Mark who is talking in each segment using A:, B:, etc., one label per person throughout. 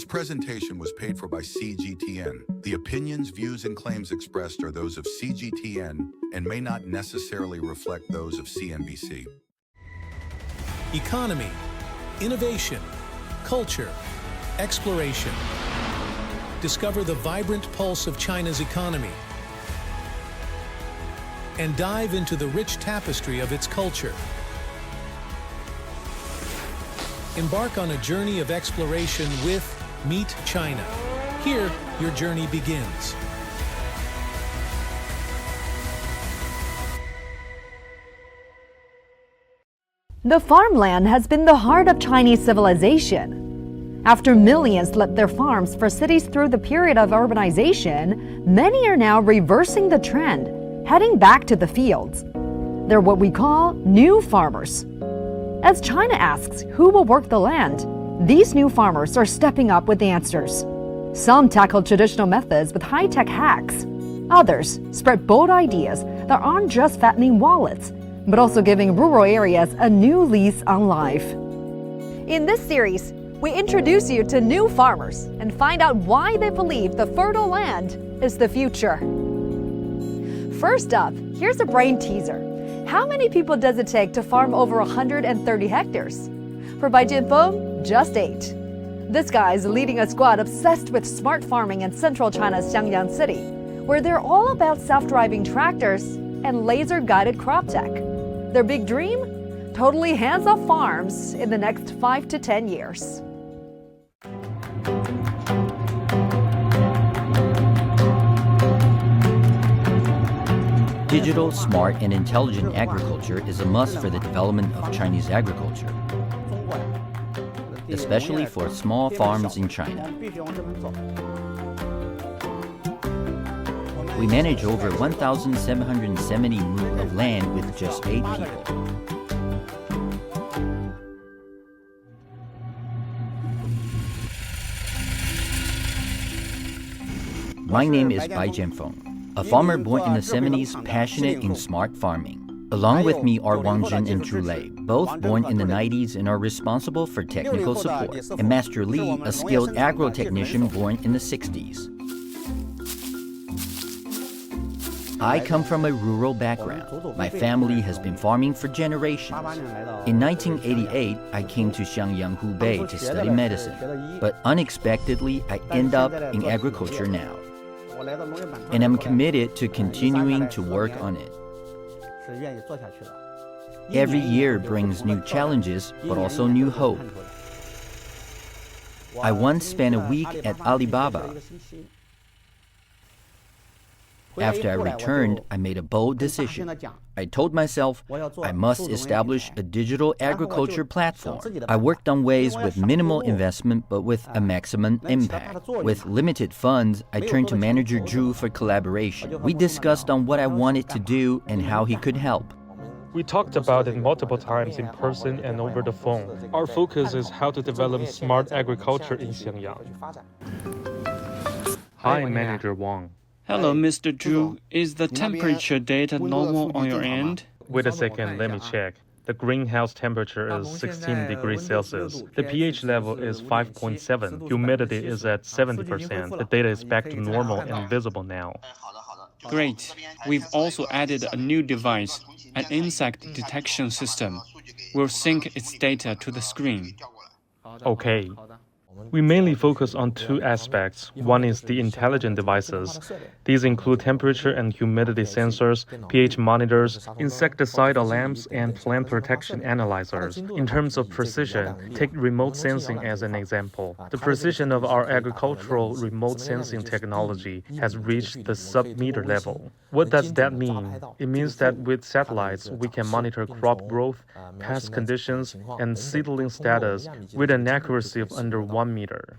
A: presentation was paid for by CGTN. The opinions, views, and claims expressed are those of CGTN and may not necessarily reflect those of CNBC.
B: Economy, innovation, culture, exploration. Discover the vibrant pulse of China's economy and dive into the rich tapestry of its culture. Embark on a journey of exploration with Meet China. Here, your journey begins.
C: The farmland has been the heart of Chinese civilization. After millions left their farms for cities through the period of urbanization, many are now reversing the trend, heading back to the fields. They're what we call new farmers. As China asks who will work the land, these new farmers are stepping up with answers. Some tackle traditional methods with high-tech hacks. Others spread bold ideas that aren't just fattening wallets, but also giving rural areas a new lease on life. In this series, we introduce you to new farmers and find out why they believe the fertile land is the future. First up, here's a brain teaser. How many people does it take to farm over 130 hectares? For Bai Jianfeng, just 8. This guy is leading a squad obsessed with smart farming in central China's Xiangyang city, where they're all about self-driving tractors and laser-guided crop tech. Their big dream? Totally hands-off farms in the next 5 to 10 years.
D: Digital, smart, and intelligent agriculture is a must for the development of Chinese agriculture, especially for small farms in China. We manage over 1,770 mu of land with just 8 people. My name is Bai Jianfeng, a farmer born in the 70s, passionate in smart farming. Along with me are Wang Zhen and Zhu Lei, both born in the 90s and are responsible for technical support, and Master Li, a skilled agro-technician born in the 60s. I come from a rural background. My family has been farming for generations. In 1988, I came to Xiangyang, Hubei to study medicine, but unexpectedly, I end up in agriculture now. And I'm committed to continuing to work on it. Every year brings new challenges, but also new hope. I once spent a week at Alibaba. After I returned, I made a bold decision. I told myself I must establish a digital agriculture platform. I worked on ways with minimal investment but with a maximum impact. With limited funds, I turned to manager Zhu for collaboration. We discussed on what I wanted to do and how he could help.
E: We talked about it multiple times in person and over the phone. Our focus is how to develop smart agriculture in Xiangyang. Hi, Manager Wang.
F: Hello, Mr. Zhu. Is the temperature data normal on your end?
E: Wait a second, let me check. The greenhouse temperature is 16 degrees Celsius. The pH level is 5.7. Humidity is at 70%. The data is back to normal and visible now.
F: Great. We've also added a new device, an insect detection system. We'll sync its data to the screen.
E: Okay. We mainly focus on 2 aspects. One is the intelligent devices. These include temperature and humidity sensors, pH monitors, insecticidal lamps, and plant protection analyzers. In terms of precision, take remote sensing as an example. The precision of our agricultural remote sensing technology has reached the sub-meter level. What does that mean? It means that with satellites, we can monitor crop growth, pest conditions, and seedling status with an accuracy of under 1 meter.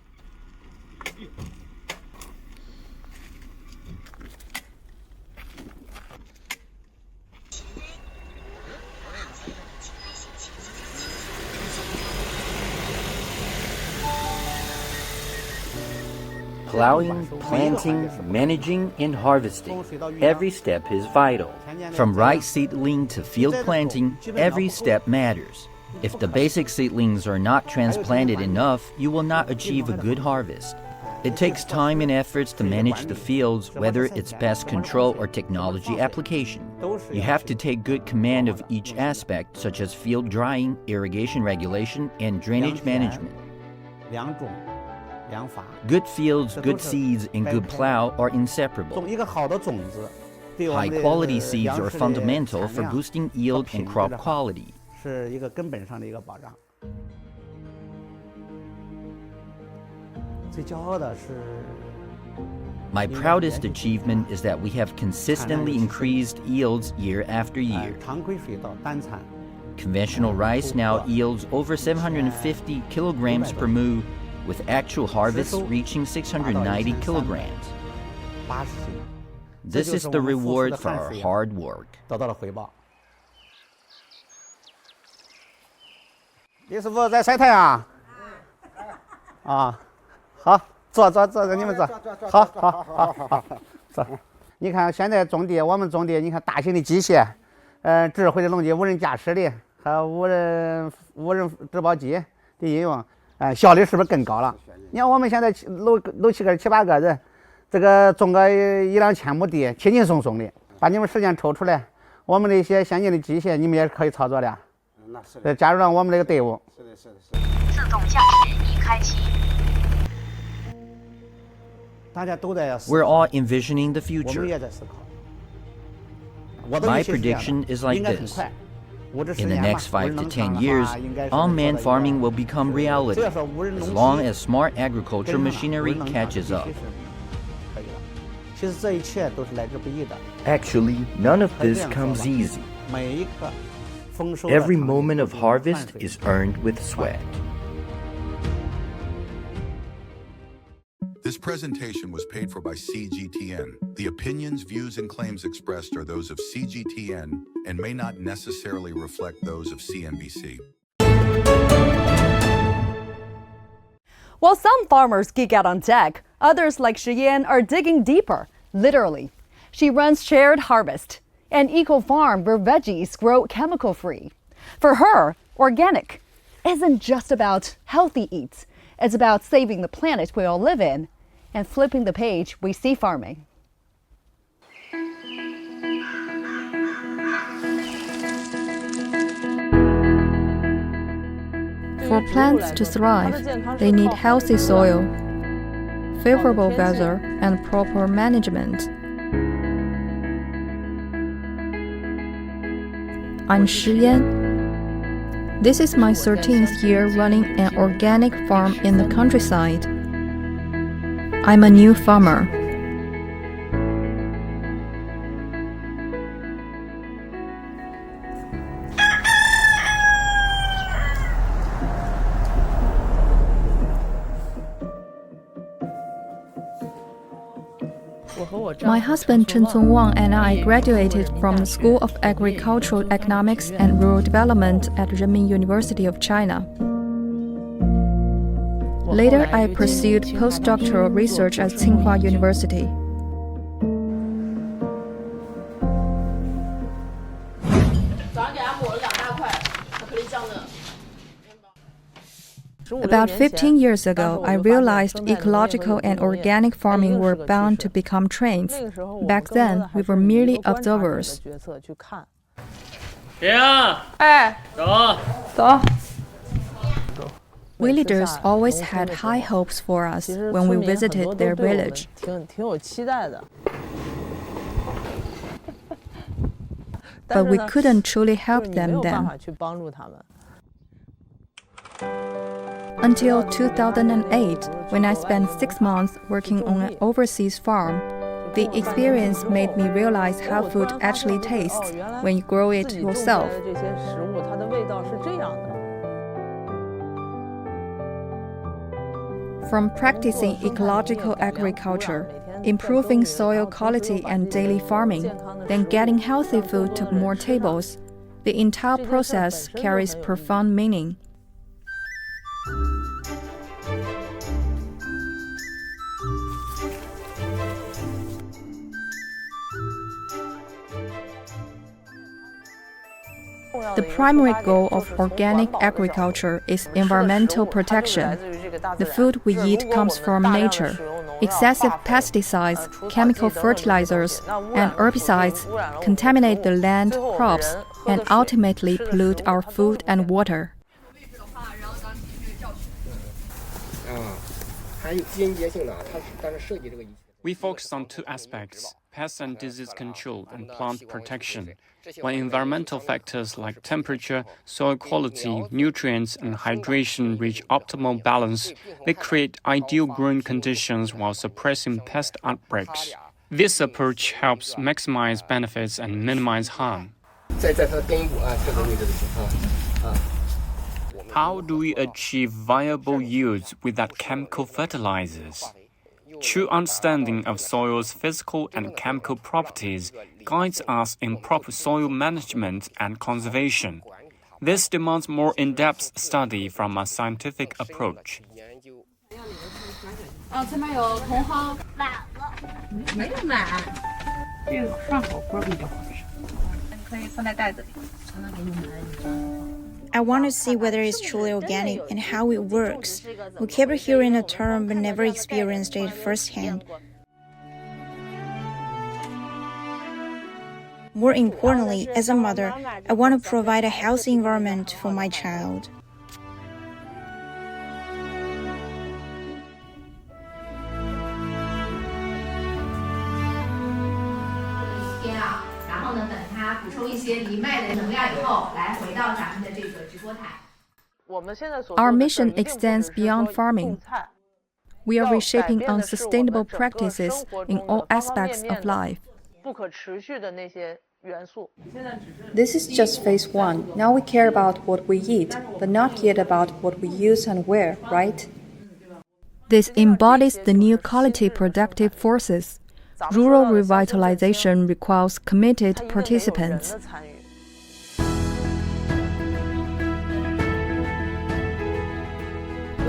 D: Plowing, planting, managing, and harvesting. Every step is vital. From rice seedling to field planting, every step matters. If the basic seedlings are not transplanted enough, you will not achieve a good harvest. It takes time and efforts to manage the fields, whether it's pest control or technology application. You have to take good command of each aspect, such as field drying, irrigation regulation, and drainage management. Good fields, good seeds, and good plow are inseparable. High-quality seeds are fundamental for boosting yield and crop quality. My proudest achievement is that we have consistently increased yields year after year. Conventional rice now yields over 750 kilograms per mu, with actual harvests reaching 690 kilograms. This is the reward for our hard work.
G: 李师傅在晒太阳啊，好，坐，你们坐，好，坐。你看现在种地，我们种地，你看大型的机械，智慧的农机，无人驾驶的，还有无人植保机的应用，效率是不是更高了？你看我们现在六七个7、8个人，这个种个1、2千亩地，轻轻松松的，把你们时间抽出来，我们那些先进的机械，你们也可以操作的。 加入到我们这个队伍。自动驾驶已开启。
D: We're all envisioning the future. My prediction is like this. In the next 5 to 10 years, unmanned farming will become reality, as long as smart agriculture machinery catches up.
H: Actually, none of this comes easy. Every moment of harvest is earned with sweat.
A: This presentation was paid for by CGTN. The opinions, views, and claims expressed are those of CGTN and may not necessarily reflect those of CNBC.
C: While some farmers geek out on tech, others like Shi Yan are digging deeper, literally. She runs Shared Harvest, an eco-farm where veggies grow chemical-free. For her, organic isn't just about healthy eats. It's about saving the planet we all live in and flipping the page we see farming.
I: For plants to thrive, they need healthy soil, favorable weather, and proper management. I'm Shi Yan. This is my 13th year running an organic farm in the countryside. I'm a new farmer. My husband Chen Wang and I graduated from the School of Agricultural Economics and Rural Development at Renmin University of China. Later, I pursued postdoctoral research at Tsinghua University. About 15 years ago, I realized ecological and organic farming were bound to become trends. Back then, we were merely observers. Villagers always had high hopes for us when we visited their village. But we couldn't truly help them then. Until 2008, when I spent 6 months working on an overseas farm, the experience made me realize how food actually tastes when you grow it yourself. From practicing ecological agriculture, improving soil quality and daily farming, then getting healthy food to more tables, the entire process carries profound meaning. The primary goal of organic agriculture is environmental protection. The food we eat comes from nature. Excessive pesticides, chemical fertilizers, and herbicides contaminate the land, crops, and ultimately pollute our food and water.
F: We focus on two aspects: pest and disease control and plant protection. When environmental factors like temperature, soil quality, nutrients, and hydration reach optimal balance, they create ideal growing conditions while suppressing pest outbreaks. This approach helps maximize benefits and minimize harm. How do we achieve viable yields without chemical fertilizers? True understanding of soil's physical and chemical properties guides us in proper soil management and conservation. This demands more in-depth study from a scientific approach.
J: I want to see whether it's truly organic and how it works. We keep hearing the term but never experienced it firsthand. More importantly, as a mother, I want to provide a healthy environment for my child.
I: Our mission extends beyond farming. We are reshaping unsustainable practices in all aspects of life. This is just phase one. Now we care about what we eat, but not yet about what we use and wear, right? This embodies the new quality productive forces. Rural revitalization requires committed participants.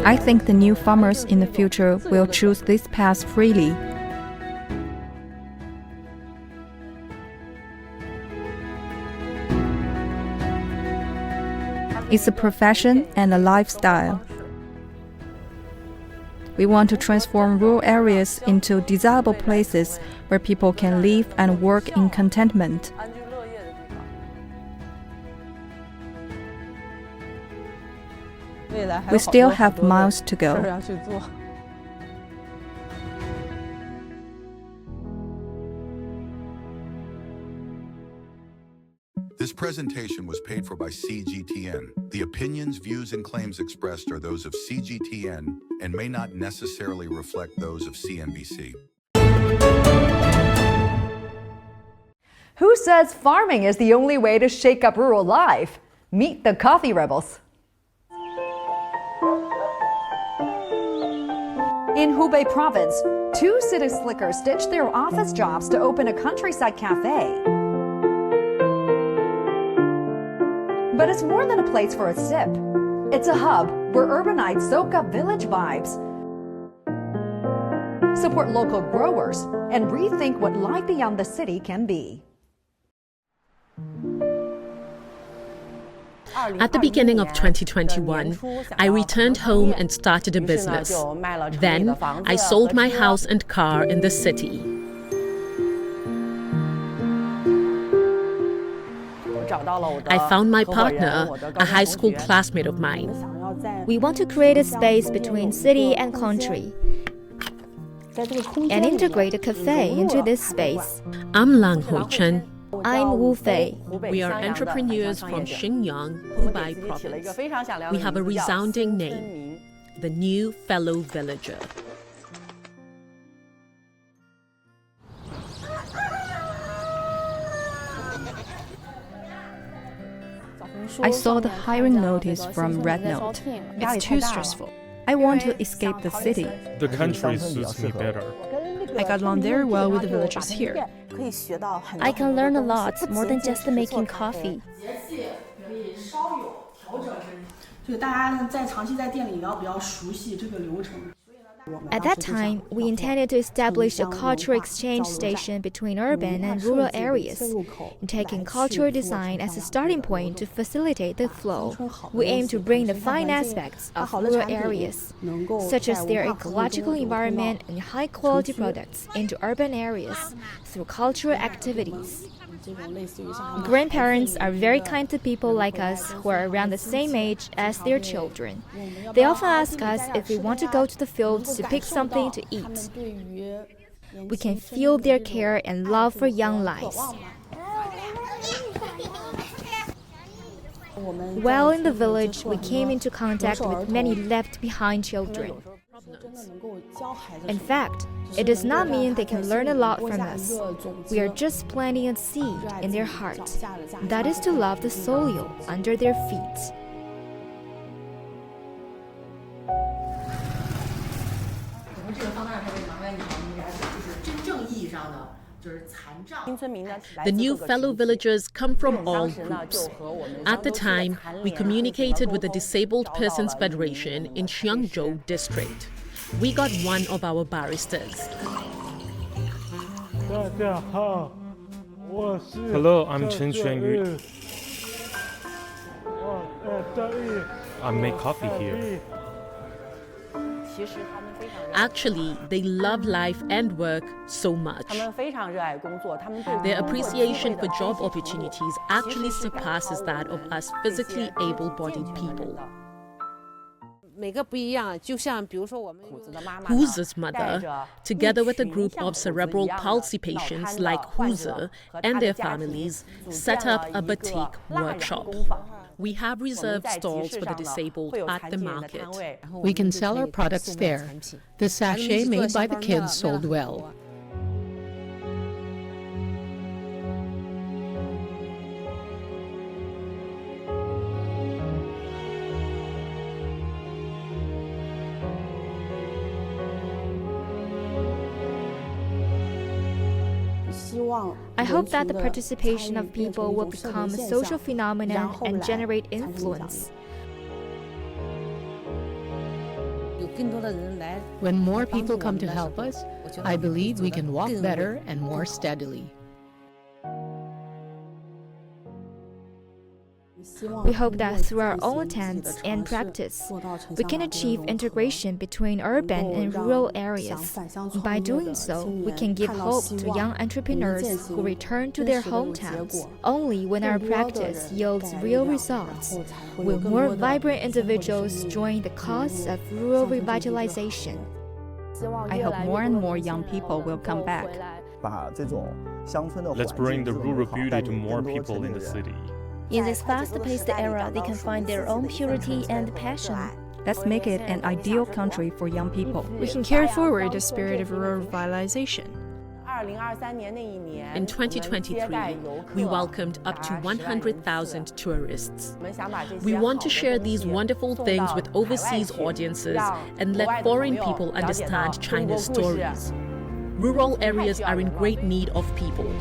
I: I think the new farmers in the future will choose this path freely. It's a profession and a lifestyle. We want to transform rural areas into desirable places where people can live and work in contentment. We still have miles to go.
A: This presentation was paid for by CGTN. The opinions, views, and claims expressed are those of CGTN and may not necessarily reflect those of CNBC.
C: Who says farming is the only way to shake up rural life? Meet the coffee rebels. In Hubei province, two city slickers ditched their office jobs to open a countryside cafe. But it's more than a place for a sip. It's a hub where urbanites soak up village vibes, support local growers, and rethink what life beyond the city can be.
K: At the beginning of 2021, I returned home and started a business. Then, I sold my house and car in the city. I found my partner, a high school classmate of mine.
L: We want to create a space between city and country and integrate a cafe into this space.
K: I'm Lang Hui-chen.
L: I'm Wu Fei.
K: We are entrepreneurs from Xinyang, Hubei province. We have a resounding name, the New Fellow Villager.
I: I saw the hiring notice from Red Note.
M: It's too stressful.
I: I want to escape the city.
E: The country suits me better.
M: I got along very well with the villagers here.
L: I can learn a lot more than just making coffee. At that time, we intended to establish a cultural exchange station between urban and rural areas, taking cultural design as a starting point to facilitate the flow. We aim to bring the fine aspects of rural areas, such as their ecological environment and high-quality products, into urban areas through cultural activities. Grandparents are very kind to people like us who are around the same age as their children. They often ask us if we want to go to the fields to pick something to eat. We can feel their care and love for young lives. While in the village, we came into contact with many left-behind children. In fact, it does not mean they can learn a lot from us. We are just planting a seed in their heart. That is to love the soil under their feet.
K: The new fellow villagers come from all groups. At the time, we communicated with the Disabled Persons Federation in Xiangzhou district. We got one of our barristers.
E: Hello, I'm Chen Xuanyu. I make coffee here.
K: Actually, they love life and work so much. Their appreciation for job opportunities actually surpasses that of us physically able-bodied people. Huze's mother, together with a group of cerebral palsy patients like Huze and their families, set up a batik workshop. We have reserved stalls for the disabled at the market.
N: We can sell our products there. The sachet made by the kids sold well.
L: I hope that the participation of people will become a social phenomenon and generate influence.
N: When more people come to help us, I believe we can walk better and more steadily.
L: We hope that through our own attempts and practice, we can achieve integration between urban and rural areas. By doing so, we can give hope to young entrepreneurs who return to their hometowns. Only when our practice yields real results will more vibrant individuals join the cause of rural revitalization.
O: I hope more and more young people will come back.
E: Let's bring the rural beauty to more people in the city.
L: In this fast-paced era, they can find their own purity and passion.
O: Let's make it an ideal country for young people.
M: We can carry forward the spirit of rural revitalization.
K: In 2023, we welcomed up to 100,000 tourists. We want to share these wonderful things with overseas audiences and let foreign people understand China's stories. Rural areas are in great need of people.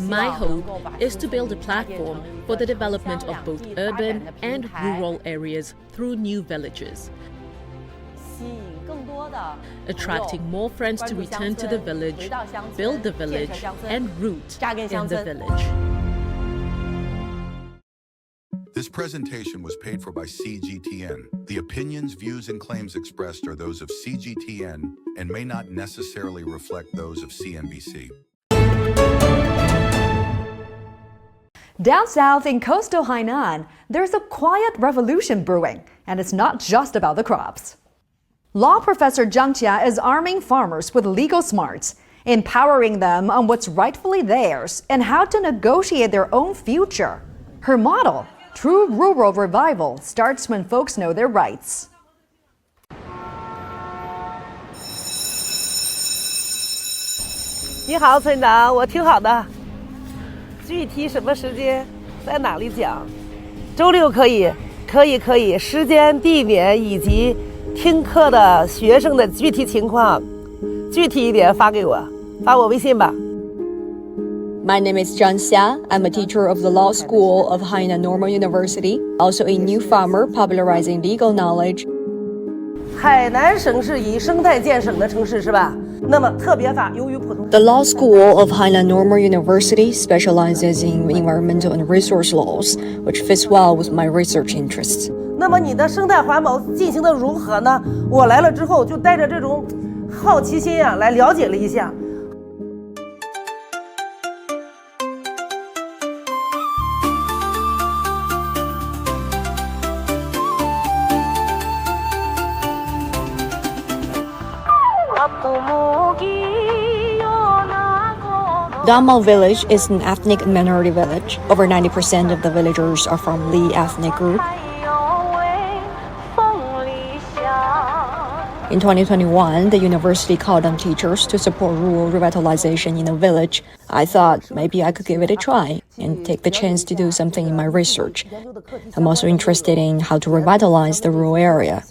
K: My hope is to build a platform for the development of both urban and rural areas through new villages, attracting more friends to return to the village, build the village, and root in the village.
A: This presentation was paid for by CGTN. The opinions, views, and claims expressed are those of CGTN and may not necessarily reflect those of CNBC.
C: Down south in coastal Hainan, there's a quiet revolution brewing, and it's not just about the crops. Law professor Zhang Jia is arming farmers with legal smarts, empowering them on what's rightfully theirs and how to negotiate their own future. Her motto, true rural revival, starts when folks know their rights.
P: 你好，村长，我挺好的。具体什么时间在哪里讲？周六可以，可以。时间、地点以及听课的学生的具体情况，具体一点发给我，发我微信吧。
Q: My name is Zhang Xia. I'm a teacher of the law school of Hainan Normal University, also a new farmer popularizing legal knowledge.
P: 海南省是以生态见省的城市是吧？那么特别法由于普通
Q: The law school of Hainan Normal University specializes in environmental and resource laws, which fits well with my research interests.
P: 那么你的生态环保进行的如何呢？我来了之后就带着这种好奇心啊来了解了一下。
Q: Damo village is an ethnic minority village. Over 90% of the villagers are from Li ethnic group. In 2021, the university called on teachers to support rural revitalization in the village. I thought maybe I could give it a try and take the chance to do something in my research. I'm also interested in how to revitalize the rural area.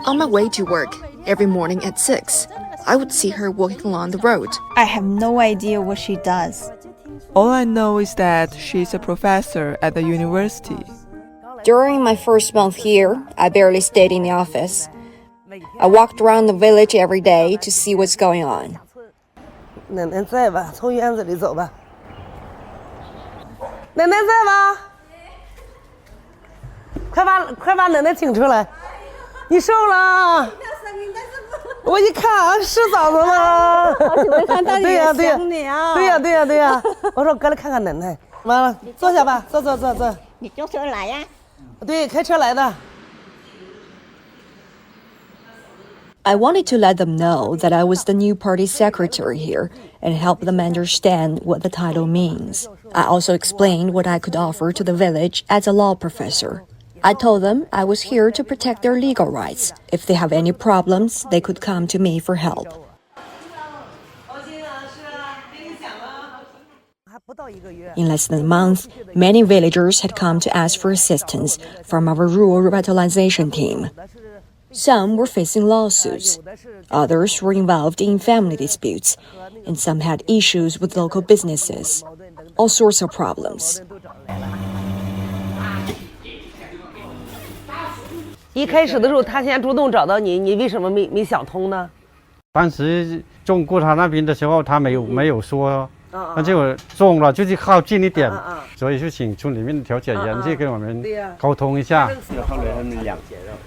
R: On my way to work, every morning at 6, I would see her walking along the road.
J: I have no idea what she does.
S: All I know is that she's a professor at the university.
Q: During my first month here, I barely stayed in the office. I walked around the village every day to see what's going on.
P: 奶奶在吧？从院子里走吧。奶奶在吗？快把奶奶请出来！你瘦了。我一看是嫂子吗？对呀对呀。我说过来看看奶奶。完了，坐下吧，坐。
T: 你坐车来呀？
P: 对，开车来的。
Q: I wanted to let them know that I was the new party secretary here and help them understand what the title means. I also explained what I could offer to the village as a law professor. I told them I was here to protect their legal rights. If they have any problems, they could come to me for help. In less than a month, many villagers had come to ask for assistance from our rural revitalization team. Some were facing lawsuits, others were involved in family disputes, and some had issues with local businesses. All sorts of problems.
P: 一开始的时候，他先主动找到你，你为什么没想通呢？
G: 当时种过他那边的时候，他没有说，那就种了，就是靠近一点，所以就请村里面的调解员去跟我们沟通一下。
U: 后来他们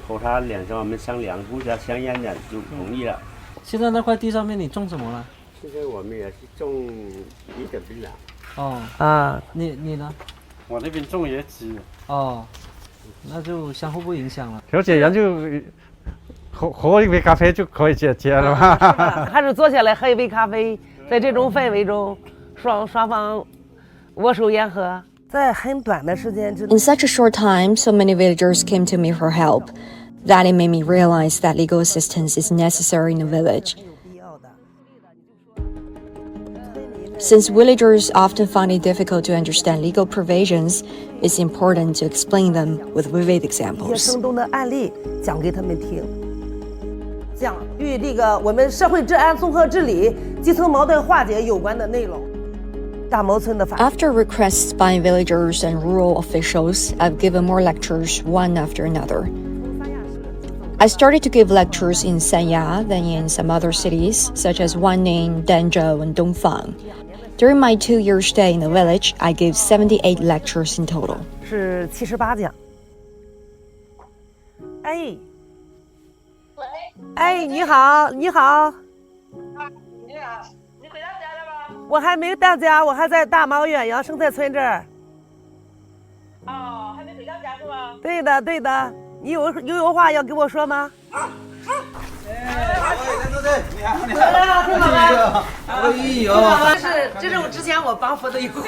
U: 和他两上我们商量，互相相验的就同意了。
V: 现在那块地上面你种什么了？
U: 现在我们也是种一点槟榔。
V: 哦
P: 啊，
V: 你呢？
G: 我那边种椰子。
V: 哦。那就相互不影响了。
G: 调解员就喝一杯咖啡就可以解决了嘛。
P: 还是坐下来喝一杯咖啡，在这种氛围中，双方握手言和。在很短的时间之内
Q: In such a short time, so many villagers came to me for help that it made me realize that legal assistance is necessary in a village. Since villagers often find it difficult to understand legal provisions, it's important to explain them with vivid examples.
P: 生动的案例讲给他们听，讲与这个我们社会治安综合治理、基层矛盾化解有关的内容。大毛村的法。
Q: After requests by villagers and rural officials, I've given more lectures one after another. I started to give lectures in Sanya, then in some other cities, such as one in Denzhou and Dongfang. During my 2-year stay in the village, I gave 78 lectures in total.
P: 是78讲。哎，你好。你好，你回到家了吗？我还没到家，我还在大毛远洋生态村这儿。哦，还没回到家是吗？对的。你有话要跟我说吗？这是我之前我帮扶的一户。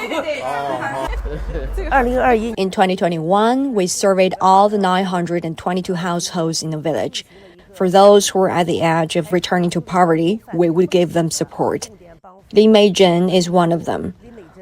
P: 2021
Q: In 2021, we surveyed all the 922 households in the village. For those who are at the edge of returning to poverty, we would give them support. Li Meijin is one of them.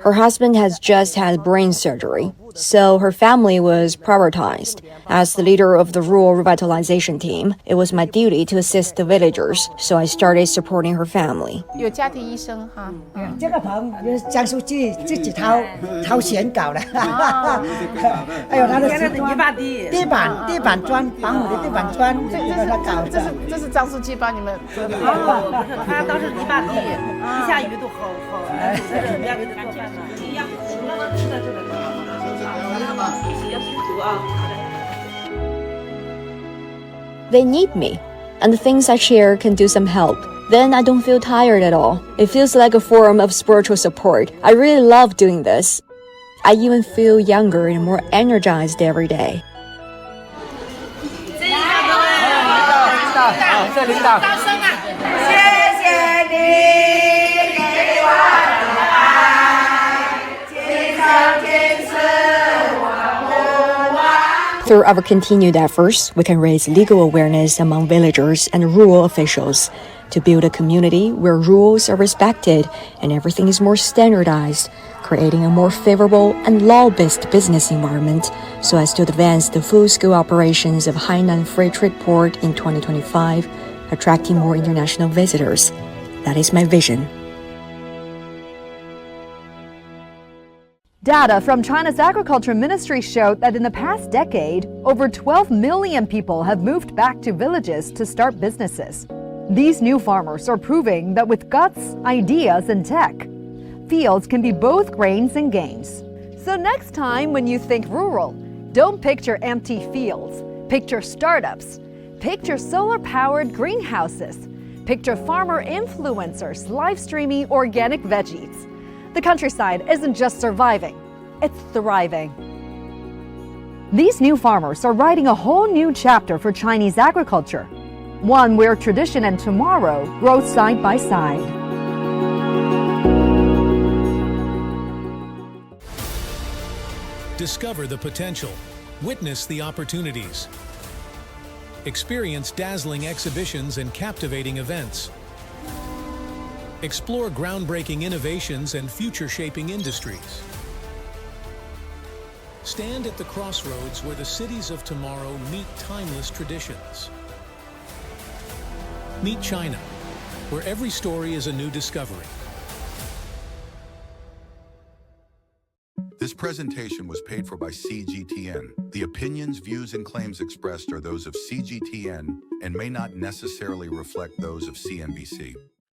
Q: Her husband has just had brain surgery, so her family was prioritized. As the leader of the rural revitalization team, it was my duty to assist the villagers, so I started supporting her family.
B: 有家庭医生哈，
D: 这个棚江书记自己掏钱搞的，还有他的地板砖，房屋的地板砖，这个他搞的。
B: 这是张书记帮你们。
P: 他当时泥巴地，一下雨都好，这个两个做饭嘛，一样，除了吃的这个。
Q: They need me, and the things I share can do some help. Then I don't feel tired at all. It feels like a form of spiritual support. I really love doing this. I even feel younger and more energized every day.
B: 这领导，掌声啊！谢谢你给我的爱，今生今世我不忘。
Q: Through our continued efforts, we can raise legal awareness among villagers and rural officials to build a community where rules are respected and everything is more standardized, creating a more favorable and law-based business environment so as to advance the full-scale operations of Hainan Free Trade Port in 2025, attracting more international visitors. That is my vision.
C: Data from China's Agriculture Ministry showed that in the past decade, over 12 million people have moved back to villages to start businesses. These new farmers are proving that with guts, ideas, and tech, fields can be both grains and gains. So next time when you think rural, don't picture empty fields. Picture startups. Picture solar-powered greenhouses. Picture farmer influencers live streaming organic veggies. The countryside isn't just surviving, it's thriving. These new farmers are writing a whole new chapter for Chinese agriculture, one where tradition and tomorrow grow side by side.
W: Discover the potential, witness the opportunities, experience dazzling exhibitions and captivating events, explore groundbreaking innovations and future-shaping industries. Stand at the crossroads where the cities of tomorrow meet timeless traditions. Meet China, where every story is a new discovery.
A: This presentation was paid for by CGTN. The opinions, views, and claims expressed are those of CGTN and may not necessarily reflect those of CNBC.